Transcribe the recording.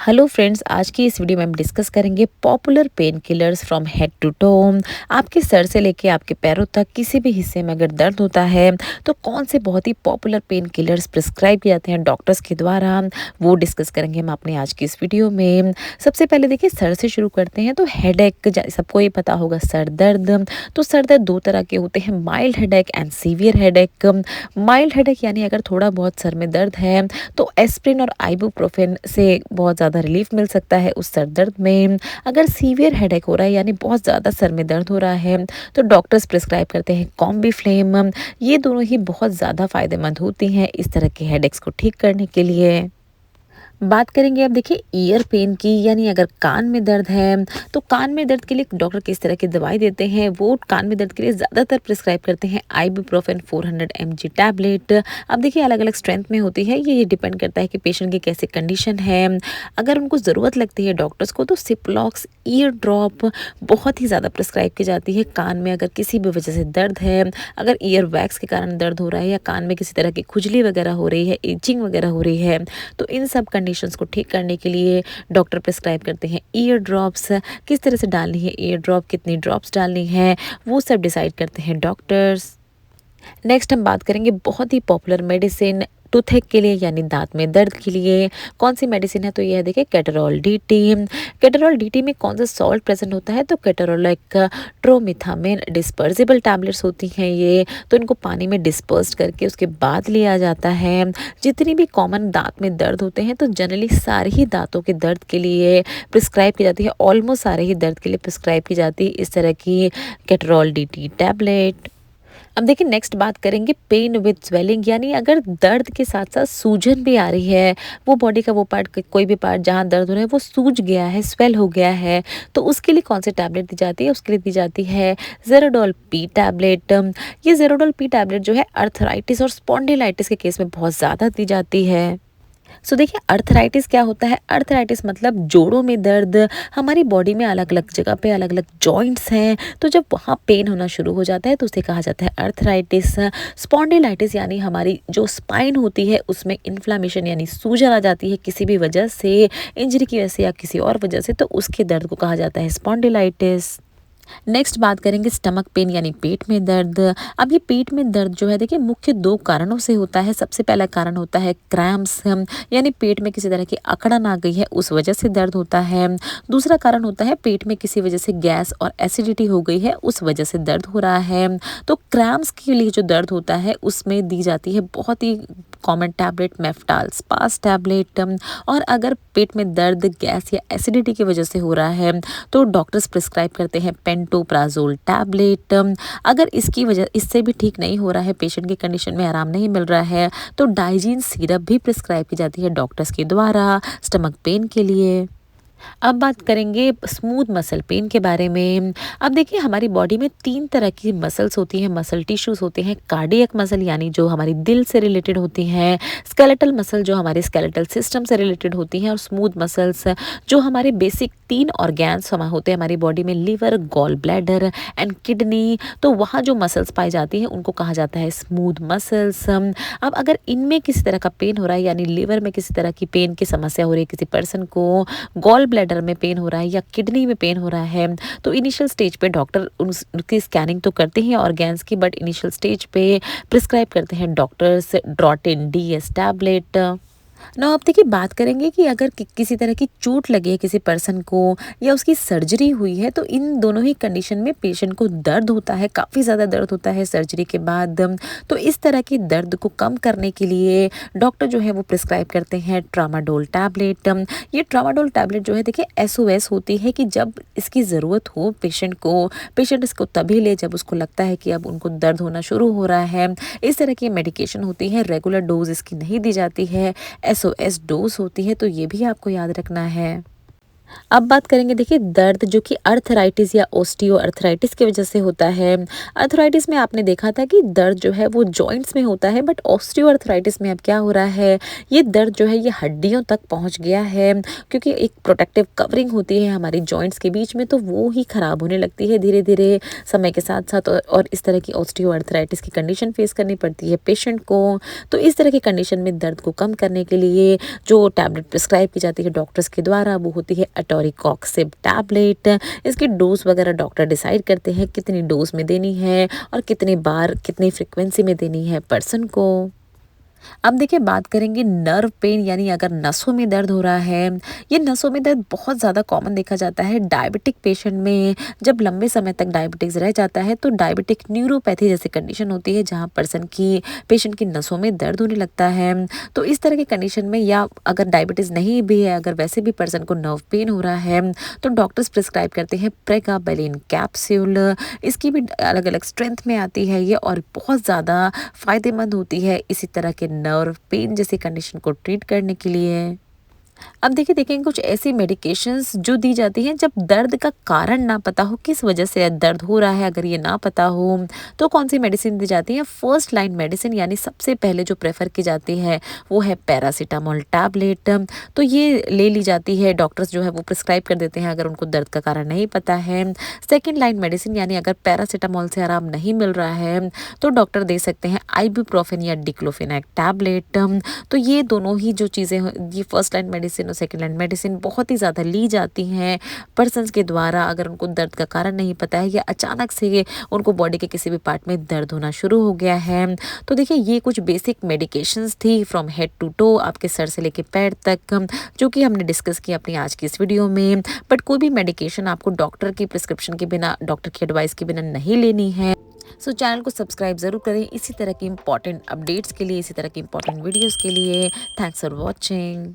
Hello friends, आज की इस वीडियो में हम डिस्कस करेंगे popular pain killers from head to toe. आपके सर से लेके आपके पैरों तक किसी भी हिस्से में अगर दर्द होता है तो कौन से बहुत ही पॉपुलर पेन किलर्स प्रिस्क्राइब किए जाते हैं डॉक्टर्स के द्वारा, वो डिस्कस करेंगे हम अपने आज की इस वीडियो में। सबसे पहले देखिए सर से शुरू करते हैं। तो हेडेक, सबको ये पता होगा, सर दर्द। तो सर दर्द दो तरह के होते हैं, mild headache and severe headache. Mild headache यानी अगर थोड़ा बहुत सर में दर्द है तो एस्प्रिन और आइबुप्रोफेन से बहुत ज़्यादा रिलीफ मिल सकता है उस सर दर्द में। अगर सीवियर हेडेक हो रहा है यानी बहुत ज़्यादा सर में दर्द हो रहा है तो डॉक्टर्स प्रिस्क्राइब करते हैं कॉम्बीफ्लेम। ये दोनों ही बहुत ज़्यादा फायदेमंद होती हैं इस तरह के हेडेक्स को ठीक करने के लिए। बात करेंगे अब देखिए ईयर पेन की, यानी अगर कान में दर्द है तो कान में दर्द के लिए डॉक्टर किस तरह की दवाई देते हैं। वो कान में दर्द के लिए ज़्यादातर प्रिस्क्राइब करते हैं आइबुप्रोफेन 400 mg टैबलेट। अब देखिए अलग अलग स्ट्रेंथ में होती है, ये डिपेंड करता है कि पेशेंट की कैसी कंडीशन है। अगर उनको ज़रूरत लगती है डॉक्टर्स को तो सिप्लॉक्स ईयर ड्रॉप बहुत ही ज़्यादा प्रिस्क्राइब की जाती है कान में अगर किसी भी वजह से दर्द है। अगर ईयर वैक्स के कारण दर्द हो रहा है या कान में किसी तरह की खुजली वगैरह हो रही है, इचिंग वगैरह हो रही है, तो इन सब कंडीशंस को ठीक करने के लिए डॉक्टर प्रिस्क्राइब करते हैं ईयर ड्रॉप्स। किस तरह से डालनी है ईयर ड्रॉप, कितनी ड्रॉप्स डालनी है, वो सब डिसाइड करते हैं डॉक्टर्स। नेक्स्ट हम बात करेंगे बहुत ही पॉपुलर मेडिसिन टूथेक के लिए, यानी दांत में दर्द के लिए। कौन सी मेडिसिन है तो यह देखिए केटरॉल डीटी। केटरॉल डीटी में कौन सा सॉल्ट प्रेजेंट होता है तो केटरोलिक ट्रोमिथामिन डिस्पर्सिबल टैबलेट्स होती हैं ये, तो इनको पानी में डिस्पर्स करके उसके बाद लिया जाता है। जितनी भी कॉमन दांत में दर्द होते हैं तो जनरली सारे ही दांतों के दर्द के लिए प्रिस्क्राइब की जाती है, ऑलमोस्ट सारे ही दर्द के लिए प्रिस्क्राइब की जाती है इस तरह की केटरॉल डीटी टैबलेट। अब देखिए नेक्स्ट बात करेंगे पेन विद स्वेलिंग, यानी अगर दर्द के साथ साथ सूजन भी आ रही है, वो बॉडी का वो पार्ट, कोई भी पार्ट जहाँ दर्द हो रहा है वो सूज गया है, स्वेल हो गया है, तो उसके लिए कौन सी टैबलेट दी जाती है। उसके लिए दी जाती है जेरोडोल पी टैबलेट। ये जेरोडोल पी टैबलेट जो है अर्थराइटिस और स्पॉन्डिलाइटिस के केस में बहुत ज़्यादा दी जाती है। देखिए अर्थराइटिस क्या होता है। अर्थराइटिस मतलब जोड़ों में दर्द। हमारी बॉडी में अलग अलग जगह पे अलग अलग जॉइंट्स हैं, तो जब वहाँ पेन होना शुरू हो जाता है तो उसे कहा जाता है अर्थराइटिस। स्पॉन्डिलाइटिस यानी हमारी जो स्पाइन होती है उसमें इन्फ्लामेशन यानी सूजन आ जाती है किसी भी वजह से, इंजरी की वजह से या किसी और वजह से, तो उसके दर्द को कहा जाता है स्पॉन्डिलाइटिस। नेक्स्ट बात करेंगे स्टमक पेन, यानी पेट में दर्द। अब ये पेट में दर्द जो है देखिए मुख्य दो कारणों से होता है। सबसे पहला कारण होता है क्रैम्प्स, यानी पेट में किसी तरह की अकड़न आ गई है उस वजह से दर्द होता है। दूसरा कारण होता है पेट में किसी वजह से गैस और एसिडिटी हो गई है उस वजह से दर्द हो रहा है। तो क्रैम्प्स के लिए जो दर्द होता है उसमें दी जाती है बहुत ही कॉमन टैबलेट मेफ्टाल स्पास टैबलेट। और अगर पेट में दर्द गैस या एसिडिटी की वजह से हो रहा है तो डॉक्टर्स प्रिस्क्राइब करते हैं पेंटोप्राजोल टैबलेट। अगर इसकी वजह इससे भी ठीक नहीं हो रहा है, पेशेंट की कंडीशन में आराम नहीं मिल रहा है, तो डाइजीन सिरप भी प्रिस्क्राइब की जाती है डॉक्टर्स के द्वारा स्टमक पेन के लिए। अब बात करेंगे स्मूथ मसल पेन के बारे में। अब देखिए हमारी बॉडी में तीन तरह की मसल्स होती हैं, मसल टिश्यूज होते हैं। कार्डियक मसल यानी जो हमारी दिल से रिलेटेड होती हैं, स्केलेटल मसल जो हमारे स्केलेटल सिस्टम से रिलेटेड होती हैं, और स्मूथ मसल्स जो हमारे बेसिक तीन ऑर्गेन्स होते हैं हमारी बॉडी में, liver, gall bladder and kidney. तो वहाँ जो मसल्स पाई जाती हैं उनको कहा जाता है स्मूथ मसल्स। अब अगर इनमें किसी तरह का पेन हो रहा है, यानी लिवर में किसी तरह की पेन की समस्या हो रही है किसी पर्सन को, गॉल ब्लैडर में पेन हो रहा है या किडनी में पेन हो रहा है, तो इनिशियल स्टेज पे डॉक्टर उनकी स्कैनिंग तो करते हैं ऑर्गेन्स की, बट इनिशियल स्टेज पे प्रिस्क्राइब करते हैं डॉक्टर्स ड्रॉटिन डीएस टैबलेट। ना अब देखिए बात करेंगे कि अगर किसी तरह की चोट लगी है किसी पर्सन को या उसकी सर्जरी हुई है, तो इन दोनों ही कंडीशन में पेशेंट को दर्द होता है, काफ़ी ज़्यादा दर्द होता है सर्जरी के बाद। तो इस तरह की दर्द को कम करने के लिए डॉक्टर जो है वो प्रिस्क्राइब करते हैं ट्रामाडोल टैबलेट। ये ट्रामाडोल टैबलेट जो है देखिए एसओएस होती है कि जब इसकी ज़रूरत हो पेशेंट को, पेशेंट इसको तभी ले जब उसको लगता है कि अब उनको दर्द होना शुरू हो रहा है। इस तरह की मेडिकेशन होती है, रेगुलर डोज इसकी नहीं दी जाती है, एसओएस डोज होती है, तो ये भी आपको याद रखना है। अब बात करेंगे देखिए दर्द जो कि अर्थराइटिस या ओस्टियोआर्थराइटिस की वजह से होता है। अर्थराइटिस में आपने देखा था कि दर्द जो है वो जॉइंट्स में होता है, बट ओस्टियोआर्थराइटिस में अब क्या हो रहा है, ये दर्द जो है ये हड्डियों तक पहुंच गया है, क्योंकि एक प्रोटेक्टिव कवरिंग होती है हमारी जॉइंट्स के बीच में, तो वो ही खराब होने लगती है धीरे धीरे समय के साथ साथ, और इस तरह की ओस्टियोआर्थराइटिस की कंडीशन फेस करनी पड़ती है पेशेंट को। तो इस तरह की कंडीशन में दर्द को कम करने के लिए जो टैबलेट प्रिस्क्राइब की जाती है डॉक्टर्स के द्वारा, वो होती है एटोरिकॉक्सिब टैबलेट। इसकी डोज वगैरह डॉक्टर डिसाइड करते हैं कितनी डोज में देनी है और कितनी बार कितनी फ्रिक्वेंसी में देनी है पर्सन को। अब देखिए बात करेंगे नर्व पेन, यानी अगर नसों में दर्द हो रहा है। ये नसों में दर्द बहुत ज़्यादा कॉमन देखा जाता है डायबिटिक पेशेंट में। जब लंबे समय तक डायबिटीज़ रह जाता है तो डायबिटिक न्यूरोपैथी जैसी कंडीशन होती है, जहाँ पेशेंट की नसों में दर्द होने लगता है। तो इस तरह की कंडीशन में, या अगर डायबिटीज़ नहीं भी है, अगर वैसे भी पर्सन को नर्व पेन हो रहा है, तो डॉक्टर्स प्रिस्क्राइब करते हैं प्रेगाबैलिन कैप्सूल। इसकी भी अलग अलग स्ट्रेंथ में आती है ये, और बहुत ज़्यादा फ़ायदेमंद होती है इसी तरह के नर्व पेन जैसी कंडीशन को ट्रीट करने के लिए। अब देखिए देखेंगे कुछ ऐसी मेडिकेशंस जो दी जाती हैं जब दर्द का कारण ना पता हो, किस वजह से दर्द हो रहा है, अगर ये ना पता हो तो कौन सी मेडिसिन दी जाती है। फर्स्ट लाइन मेडिसिन, यानी सबसे पहले जो प्रेफर की जाती है वो है पैरासीटामोल टैबलेट। तो ये ले ली जाती है, डॉक्टर्स जो है वो प्रिस्क्राइब कर देते हैं अगर उनको दर्द का कारण नहीं पता है। सेकेंड लाइन मेडिसिन, यानी अगर पैरासीटामोल से आराम नहीं मिल रहा है तो डॉक्टर दे सकते हैं आइबुप्रोफेन या डिक्लोफेनाक टैबलेट। तो ये दोनों ही जो चीज़ें, ये फर्स्ट लाइन मेडिसिन और सेकेंड लाइन मेडिसिन बहुत ही ज़्यादा ली जाती हैं पर्सन्स के द्वारा, अगर उनको दर्द का कारण नहीं पता है या अचानक से उनको बॉडी के किसी भी पार्ट में दर्द होना शुरू हो गया है। तो देखिए ये कुछ बेसिक मेडिकेशंस थी फ्रॉम हेड टू टो, आपके सर से लेके पैर तक, जो कि हमने डिस्कस की अपनी आज की इस वीडियो में। बट कोई भी मेडिकेशन आपको डॉक्टर की प्रिस्क्रिप्शन के बिना, डॉक्टर की एडवाइस के बिना नहीं लेनी है। सो चैनल को सब्सक्राइब ज़रूर करें इसी तरह की इंपॉर्टेंट अपडेट्स के लिए, इसी तरह की इंपॉर्टेंट वीडियोस के लिए। Thanks for watching.